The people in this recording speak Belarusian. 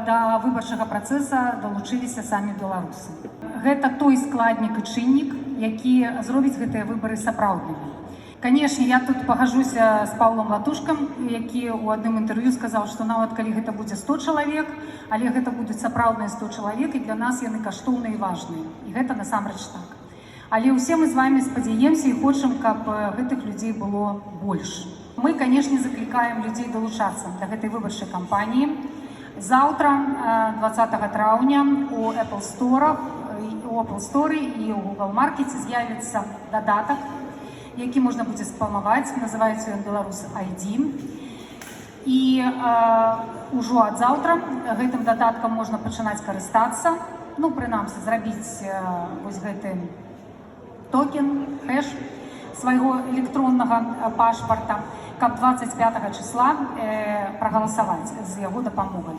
да выбарчага працэса далучыліся самі беларусы. Гэта той складнік і чыннік, які зробіць гэтыя выбары сапраўднымі. Канешне, я тут пагажуся з Паўлом Латушкам, які ў адным інтэрв'ю сказаў, што нават калі гэта будзе 100 чалавек, але гэта будуць сапраўдныя 100 чалавек, і для нас яны каштоўныя і важныя. І гэта насамрэч так. Але ўсе мы з вамі спадзяемся і хочам, каб гэтых людзей было больш. Мы, канешне, заклікаем людзей далучацца да гэтай выбарчай кампаніі. Заўтра, 20 траўня, у Apple Store і ў Google Market з'явіцца дадатак, які можна будзе спамаваць, называецца ён «Беларус ID». І ўжо ад заўтра гэтым дадаткам можна пачынаць карыстацца, ну, прынамсі, зрабіць вось гэты токен, хэш свайго электроннага пашпарта, каб 25 числа прагаласаваць з яго дапамогай.